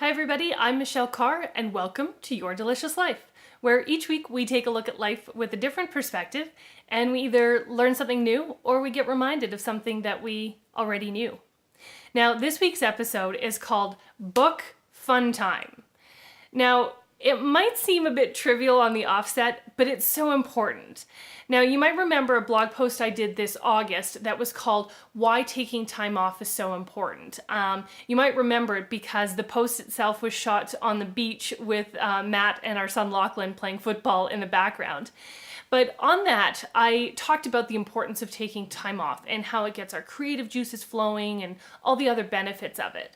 Hi everybody, I'm Michelle Carre and welcome to Your Delicious Life, where each week we take a look at life with a different perspective and we either learn something new or we get reminded of something that we already knew. Now, this week's episode is called Book Fun Time. Now, it might seem a bit trivial on the offset, but it's so important. Now, you might remember a blog post I did this August that was called Why Taking Time Off is So Important. You might remember it because the post itself was shot on the beach with Matt and our son Lachlan playing football in the background. But on that, I talked about the importance of taking time off and how it gets our creative juices flowing and all the other benefits of it.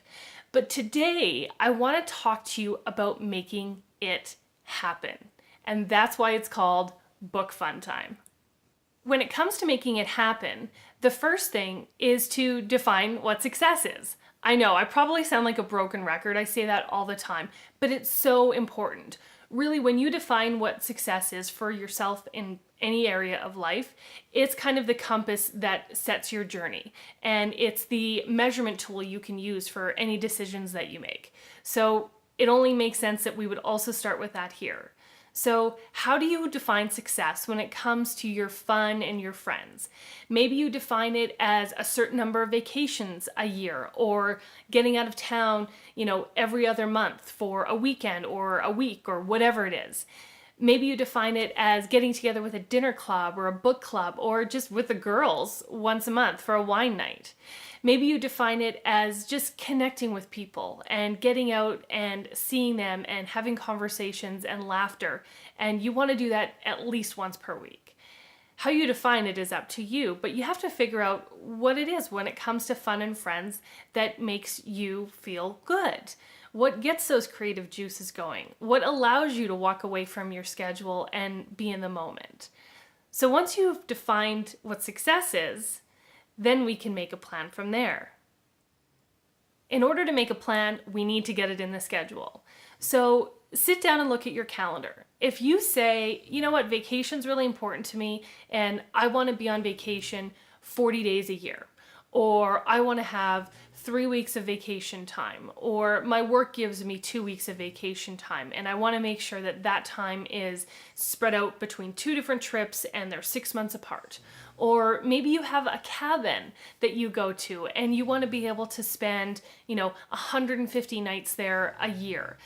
But today, I want to talk to you about making it happen. And that's why it's called Book Fun Time. When it comes to making it happen, the first thing is to define what success is. I know, I probably sound like a broken record. I say that all the time, but it's so important. Really, when you define what success is for yourself in any area of life, it's kind of the compass that sets your journey. And it's the measurement tool you can use for any decisions that you make. So it only makes sense that we would also start with that here. So how do you define success when it comes to your fun and your friends? Maybe you define it as a certain number of vacations a year or getting out of town, every other month for a weekend or a week or whatever it is. Maybe you define it as getting together with a dinner club or a book club or just with the girls once a month for a wine night. Maybe you define it as just connecting with people and getting out and seeing them and having conversations and laughter. And you want to do that at least once per week. How you define it is up to you, but you have to figure out what it is when it comes to fun and friends that makes you feel good. What gets those creative juices going? What allows you to walk away from your schedule and be in the moment? So once you've defined what success is, then we can make a plan from there. In order to make a plan, we need to get it in the schedule. So sit down and look at your calendar. If you say, you know what, vacation's really important to me and I want to be on vacation 40 days a year, or I want to have 3 weeks of vacation time, or my work gives me 2 weeks of vacation time, and I want to make sure that that time is spread out between 2 different trips and they're 6 months apart. Or maybe you have a cabin that you go to and you want to be able to spend, 150 nights there a year.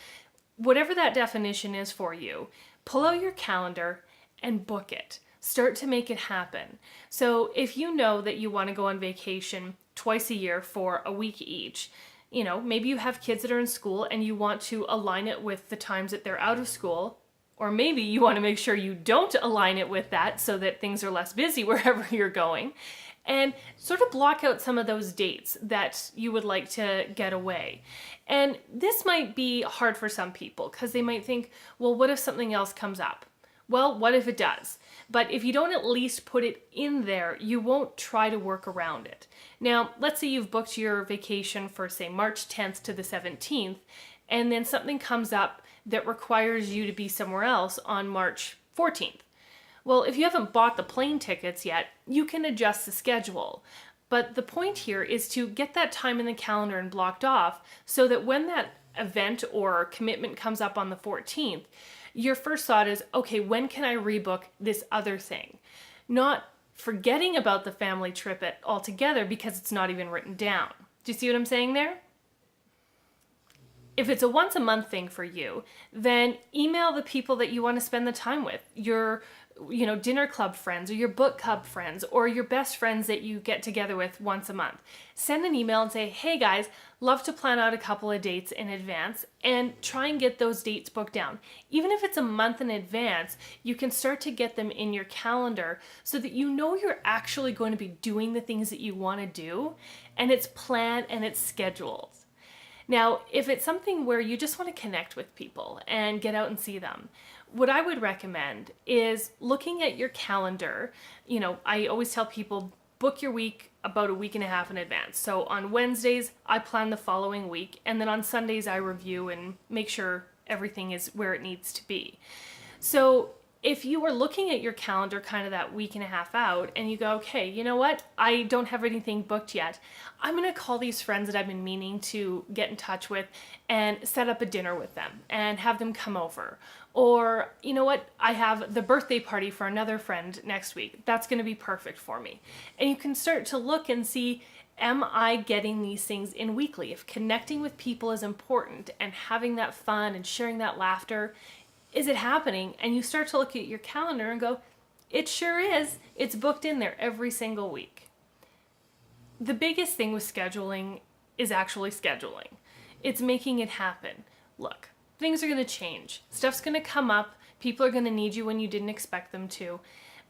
Whatever that definition is for you, pull out your calendar and book it. Start to make it happen. So if you know that you want to go on vacation twice a year for a week each, maybe you have kids that are in school and you want to align it with the times that they're out of school, or maybe you want to make sure you don't align it with that so that things are less busy wherever you're going, and sort of block out some of those dates that you would like to get away. And this might be hard for some people because they might think, well, what if something else comes up? Well, what if it does? But if you don't at least put it in there, you won't try to work around it. Now, let's say you've booked your vacation for, say, March 10th to the 17th, and then something comes up that requires you to be somewhere else on March 14th. Well, if you haven't bought the plane tickets yet, you can adjust the schedule. But the point here is to get that time in the calendar and blocked off so that when that event or commitment comes up on the 14th, your first thought is, okay, when can I rebook this other thing? Not forgetting about the family trip altogether because it's not even written down. Do you see what I'm saying there? If it's a once a month thing for you, then email the people that you want to spend the time with, your dinner club friends or your book club friends or your best friends that you get together with once a month. Send an email and say, hey guys, love to plan out a couple of dates in advance and try and get those dates booked down. Even if it's a month in advance, you can start to get them in your calendar so that you know you're actually going to be doing the things that you want to do, and it's planned and it's scheduled. Now, if it's something where you just want to connect with people and get out and see them, what I would recommend is looking at your calendar. I always tell people, book your week about a week and a half in advance. So on Wednesdays, I plan the following week, and then on Sundays, I review and make sure everything is where it needs to be. So if you are looking at your calendar kind of that week and a half out and you go, okay, you know what? I don't have anything booked yet. I'm going to call these friends that I've been meaning to get in touch with and set up a dinner with them and have them come over. Or, you know what? I have the birthday party for another friend next week. That's going to be perfect for me. And you can start to look and see, am I getting these things in weekly? If connecting with people is important and having that fun and sharing that laughter, is it happening? And you start to look at your calendar and go, it sure is. It's booked in there every single week. The biggest thing with scheduling is actually scheduling. It's making it happen. Look, things are going to change. Stuff's going to come up. People are going to need you when you didn't expect them to.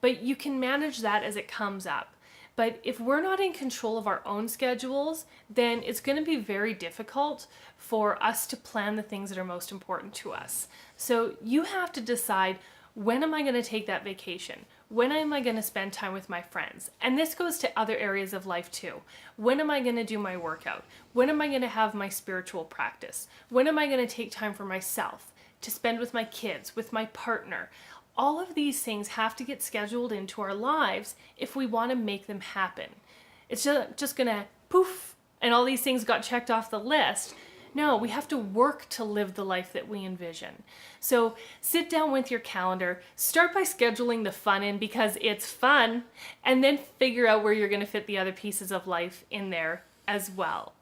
But you can manage that as it comes up. But if we're not in control of our own schedules, then it's going to be very difficult for us to plan the things that are most important to us. So you have to decide, when am I going to take that vacation? When am I going to spend time with my friends? And this goes to other areas of life too. When am I going to do my workout? When am I going to have my spiritual practice? When am I going to take time for myself, to spend with my kids, with my partner? All of these things have to get scheduled into our lives if we want to make them happen. It's just gonna poof, and all these things got checked off the list. No, we have to work to live the life that we envision. So sit down with your calendar, start by scheduling the fun in because it's fun, and then figure out where you're gonna fit the other pieces of life in there as well.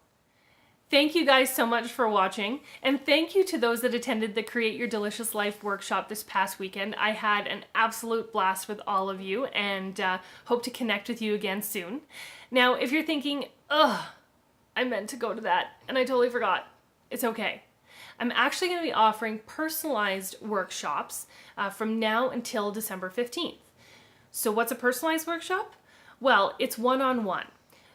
Thank you guys so much for watching, and thank you to those that attended the Create Your Delicious Life workshop this past weekend. I had an absolute blast with all of you and hope to connect with you again soon. Now, if you're thinking, ugh, I meant to go to that and I totally forgot, it's okay. I'm actually going to be offering personalized workshops from now until December 15th. So what's a personalized workshop? Well, it's one-on-one.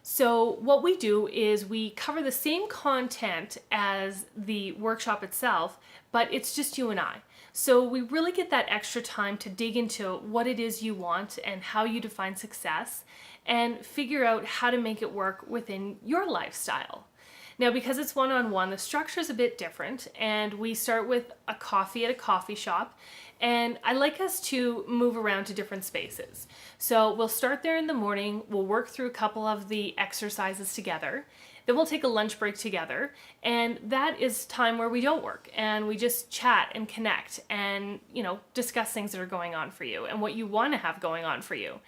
So what we do is we cover the same content as the workshop itself, but it's just you and I. So we really get that extra time to dig into what it is you want and how you define success and figure out how to make it work within your lifestyle. Now, because it's one-on-one, the structure is a bit different, and we start with a coffee at a coffee shop, and I like us to move around to different spaces. So we'll start there in the morning, we'll work through a couple of the exercises together, then we'll take a lunch break together, and that is time where we don't work, and we just chat and connect and, discuss things that are going on for you and what you want to have going on for you.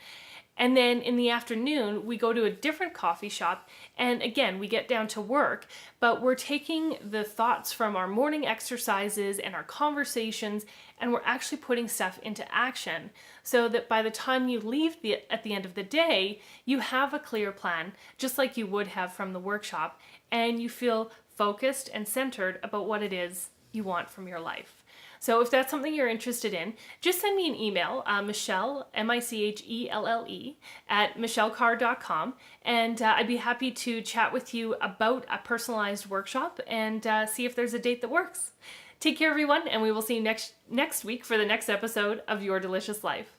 And then in the afternoon, we go to a different coffee shop, and again, we get down to work, but we're taking the thoughts from our morning exercises and our conversations, and we're actually putting stuff into action so that by the time you leave at the end of the day, you have a clear plan, just like you would have from the workshop, and you feel focused and centered about what it is you want from your life. So if that's something you're interested in, just send me an email, Michelle, Michelle, at michellecarre.com, and I'd be happy to chat with you about a personalized workshop and see if there's a date that works. Take care, everyone, and we will see you next week for the next episode of Your Delicious Life.